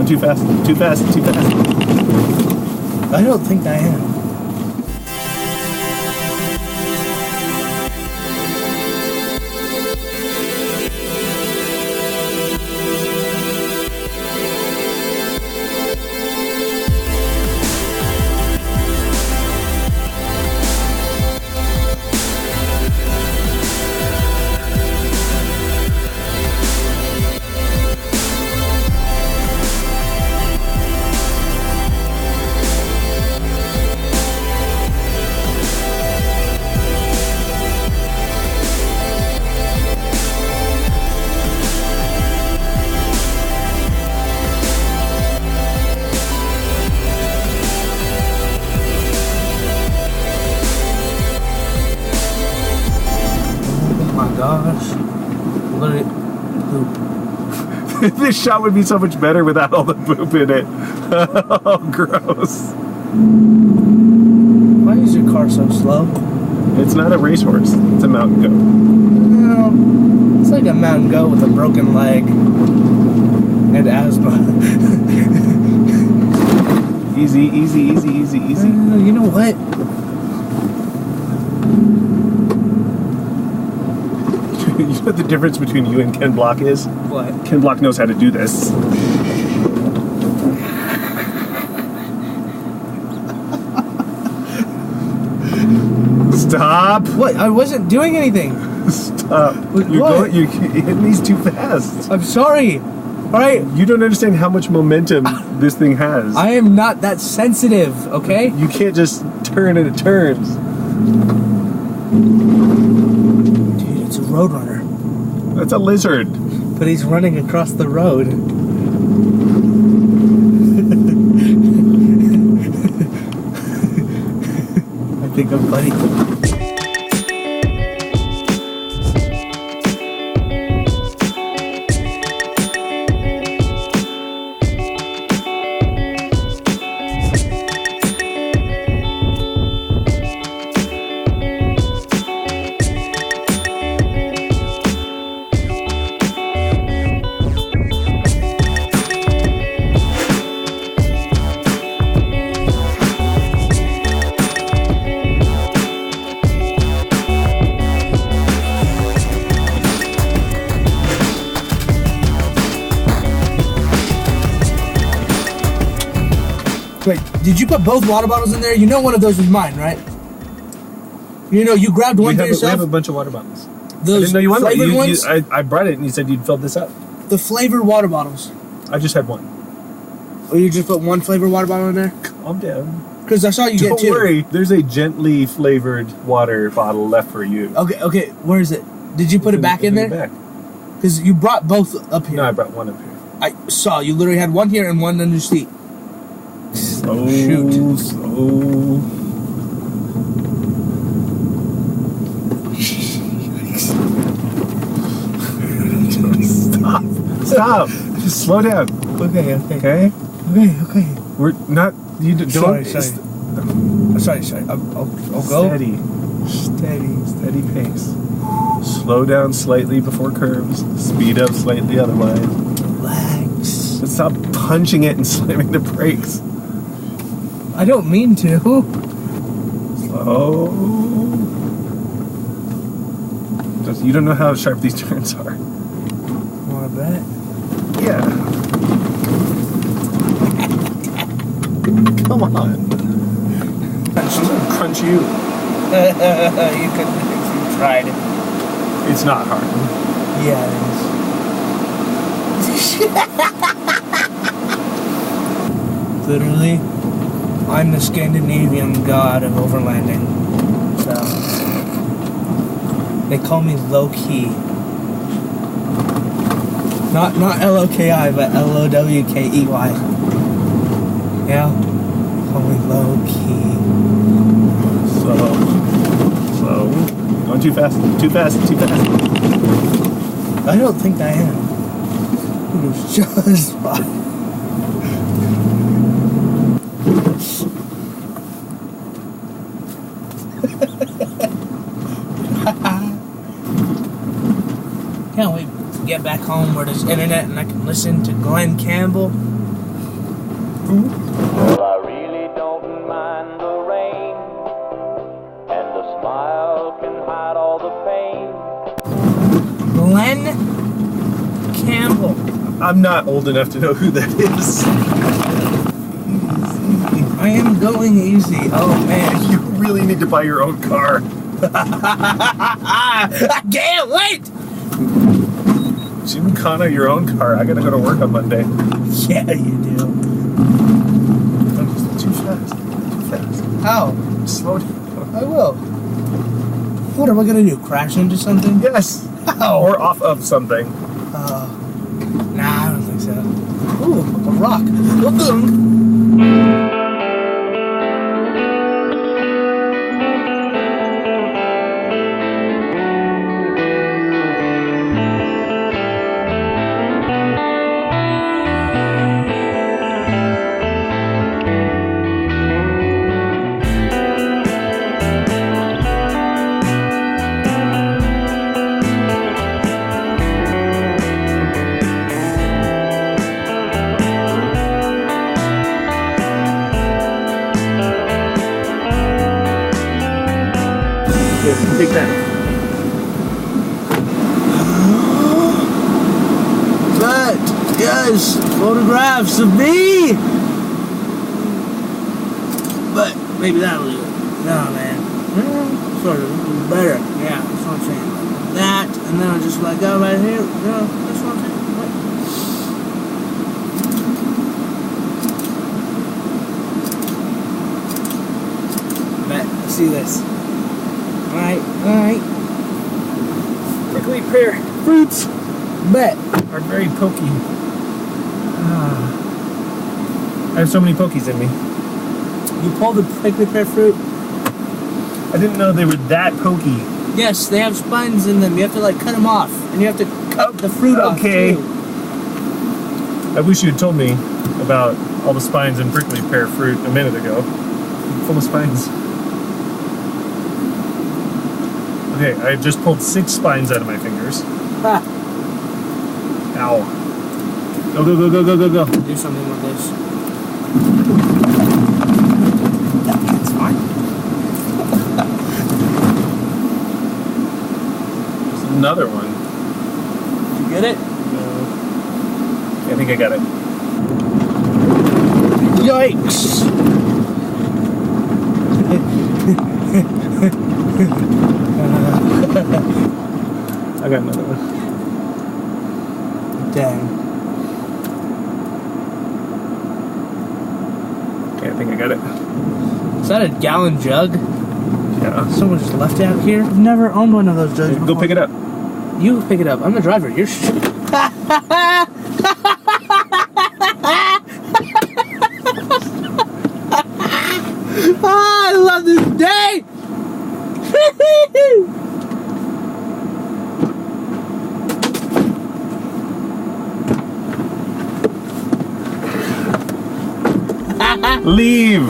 Going too fast. Too fast. Too fast. I don't think I am. Gosh. Literally poop. This shot would be so much better without all the poop in it. Oh, gross. Why is your car so slow? It's not a racehorse. It's a mountain goat. No. It's like a mountain goat with a broken leg and asthma. Easy, easy, easy, easy, easy. You know what? You know what the difference between you and Ken Block is? What? Ken Block knows how to do this. Stop! What? I wasn't doing anything. Stop! What? You're hitting these too fast. I'm sorry. All right. You don't understand how much momentum this thing has. I am not that sensitive. Okay. You can't just turn and it turns. Dude, it's a roadrunner. That's a lizard. But he's running across the road. I think I'm funny. Wait, did you put both water bottles in there? You know one of those was mine, right? You know, you grabbed one for yourself? We have a bunch of water bottles. Those I didn't know you wanted flavored ones? I brought it and you said you'd filled this up. The flavored water bottles. I just had one. Oh, you just put one flavored water bottle in there? Calm down. Because I saw you get two. Don't worry, there's a gently flavored water bottle left for you. Okay, where is it? Did you put it back in there? Back. Because you brought both up here. No, I brought one up here. I saw, you literally had one here and one under your seat. Slow, Shoot. slow. Stop. Just slow down. Okay. We're not. You don't. Sorry. I'll go. Steady pace. Slow down slightly before curves. Speed up slightly otherwise. Relax. But stop punching it and slamming the brakes. I don't mean to. Slow. You don't know how sharp these turns are. Wanna bet? Yeah. Come on. Crunch you. You could if you tried it. It's not hard. Yeah, it is. Literally, I'm the Scandinavian god of overlanding. So they call me low key. Not L-O-K-I, but L-O-W-K-E-Y. Yeah? Call me low key. Slow. Going too fast. I don't think I am. It was just fine. Can't wait to get back home where there's internet and I can listen to Glenn Campbell. Well, I really don't mind the rain, and the smile can hide all the pain. Glenn Campbell. I'm not old enough to know who that is. I am going easy. Oh man, You really need to buy your own car. I can't wait. Gymkhana your own car. I gotta go to work on Monday. Yeah, you do. Too fast. Too fast. How? Slow down. I will. What am I gonna do? Crash into something? Yes. How? Or off of something. Nah, I don't think so. Ooh, a rock. Take that. But yes, photographs of me. But maybe that'll do it. No, man. Sort of better. Yeah, that's what I'm saying. That, and then I'll just like go right here. Yeah, that's what I'm saying. Bet. Let's see this. Alright. Prickly pear fruits Bet. are very pokey. I have so many pokies in me. You pull the prickly pear fruit. I didn't know they were that pokey. Yes, they have spines in them. You have to like cut them off, and you have to cut the fruit off Okay. too. I wish you had told me about all the spines in prickly pear fruit a minute ago. Full of spines. Okay, I just pulled 6 spines out of my fingers. Ha. Ow. Go, go, go, go, go, go, go. Do something with this. That's fine. There's another one. You get it? I think I got it. Yikes! I got another one. Dang. Okay, I think I got it. Is that a gallon jug? Yeah. Someone just left it out here? I've never owned one of those jugs. Go pick it up. You pick it up. I'm the driver. You're I love this day! Leave!